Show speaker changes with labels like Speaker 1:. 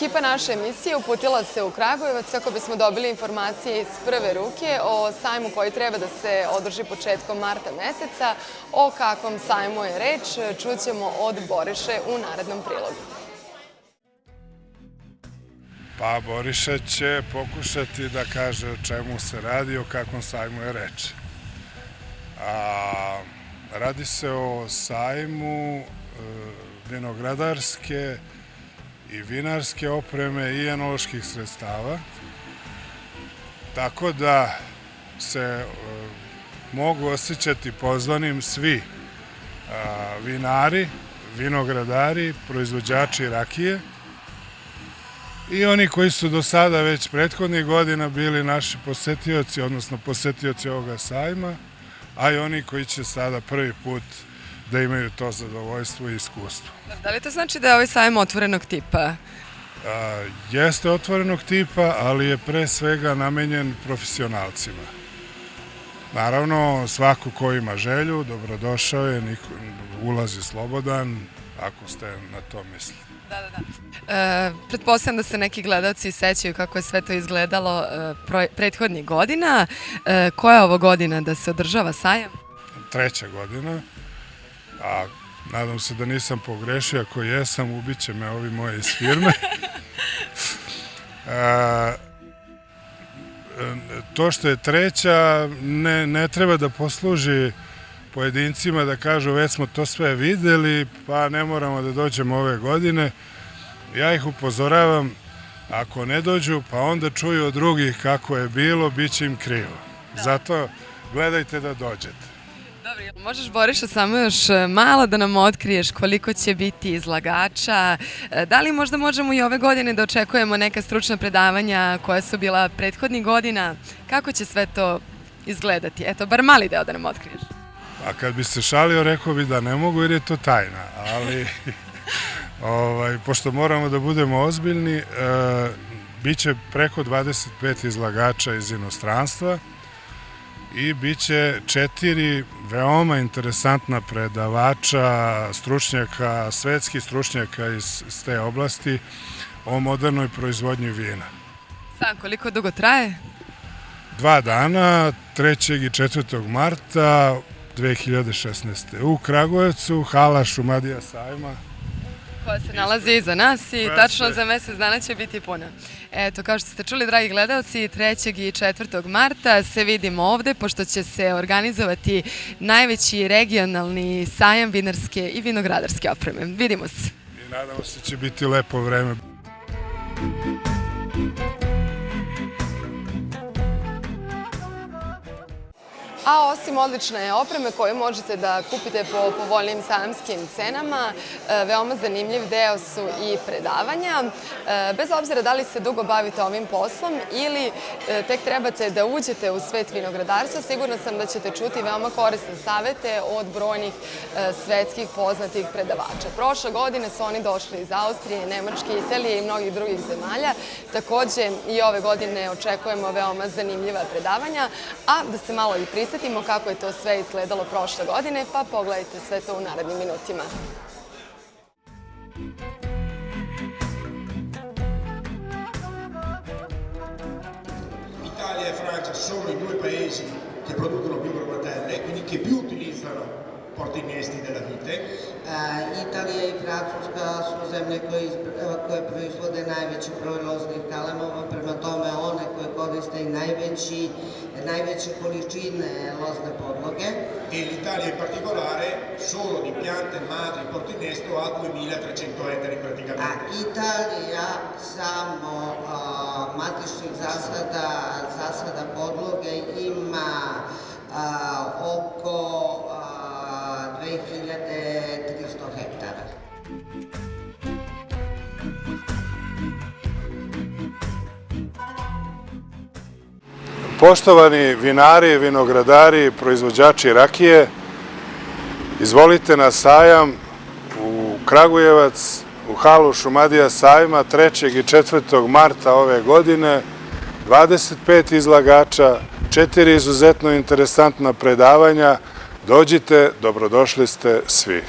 Speaker 1: Ekipa naše emisije uputila se u Kragujevac kako bismo dobili informacije iz prve ruke o sajmu koji treba da se održi početkom marta meseca. O kakvom sajmu je reč, čućemo od Boriše u narednom prilogu.
Speaker 2: Pa Boriša će pokušati da kaže o čemu se radi, o kakvom sajmu je reč. Radi se o sajmu vinogradarske i vinarske opreme i enoloških sredstava, tako da se mogu osjećati pozvanim svi vinari, vinogradari, proizvođači rakije i oni koji su do sada već prethodnih godina bili naši posetioci, odnosno posetioci ovoga sajma, a i oni koji će sada prvi put da imaju to zadovoljstvo i iskustvo.
Speaker 1: Da li to znači da je ovaj sajam otvorenog tipa?
Speaker 2: Jeste otvorenog tipa, ali je pre svega namenjen profesionalcima. Naravno, svako ko ima želju, dobrodošao je, ulaz je slobodan, ako ste na to mislili.
Speaker 1: Da. Pretpostavljam da se neki gledalci sećaju kako je sve to izgledalo prethodnih godina. Koja je ovo godina da se održava sajam?
Speaker 2: 3. godina, a nadam se da nisam pogrešio, ako jesam, ubiće me ovi moji iz firme. To što je 3. ne treba da posluži pojedincima da kažu već smo to sve videli, pa ne moramo da dođemo ove godine. Ja ih upozoravam, ako ne dođu, pa onda čuju od drugih kako je bilo, bit će im krivo. Zato gledajte da dođete.
Speaker 1: Dobro, možeš, Boriša, samo još malo da nam otkriješ koliko će biti izlagača? Da li možda možemo i ove godine da očekujemo neka stručna predavanja koja su bila prethodnih godina? Kako će sve to izgledati? Eto, bar mali deo da nam otkriješ.
Speaker 2: A kad bi se šalio, rekao bi da ne mogu jer je to tajna, ali pošto moramo da budemo ozbiljni, bit će preko 25 izlagača iz inostranstva i bit će 4 veoma interesantna predavača, stručnjaka, svetskih stručnjaka iz te oblasti o modernoj proizvodnji vina.
Speaker 1: Sam, koliko dugo traje?
Speaker 2: 2 dana, 3. i 4. marta 2016. u Kragujevcu, hala Šumadija sajma.
Speaker 1: Koja se nalazi iza nas i tačno za mesec dana će biti puna. Eto, kao što ste čuli, dragi gledalci, 3. i 4. marta se vidimo ovde, pošto će se organizovati najveći regionalni sajam vinarske i vinogradarske opreme. Vidimo se.
Speaker 2: I nadamo se će biti lepo vreme.
Speaker 1: A osim odlične opreme koju možete da kupite po povoljnim sajamskim cenama, veoma zanimljiv deo su i predavanja. Bez obzira da li se dugo bavite ovim poslom ili tek trebate da uđete u svet vinogradarstva, sigurna sam da ćete čuti veoma korisne savete od brojnih svetskih poznatih predavača. Prošle godine su oni došli iz Austrije, Nemačke, Italije i mnogih drugih zemalja. Takođe i ove godine očekujemo veoma zanimljiva predavanja, a da se malo i prisetimo kako je to sve izgledalo prošle godine, pa pogledajte sve to u narednim minutima.
Speaker 3: Italia e Francia sono i 2 paesi che producono più brougatelle, quindi che più utilizzano porti innesti della vite.
Speaker 4: Italija i Francuska su zemlje koje proizvode najveći broj loznih kalemova, prema tome one koje koriste i najveće količine lozne podloge.
Speaker 3: E l'Italia in particolare solo di piante madri portinnesto ha 2300 ettari praticamente.
Speaker 4: A Italija samo matičnih zasada podloge ima oko 2300 hektara.
Speaker 2: Poštovani vinari, vinogradari, proizvođači rakije, izvolite na sajam u Kragujevac, u halu Šumadija sajma 3. i 4. marta ove godine, 25 izlagača, 4 izuzetno interesantna predavanja. Dođite, dobrodošli ste svi.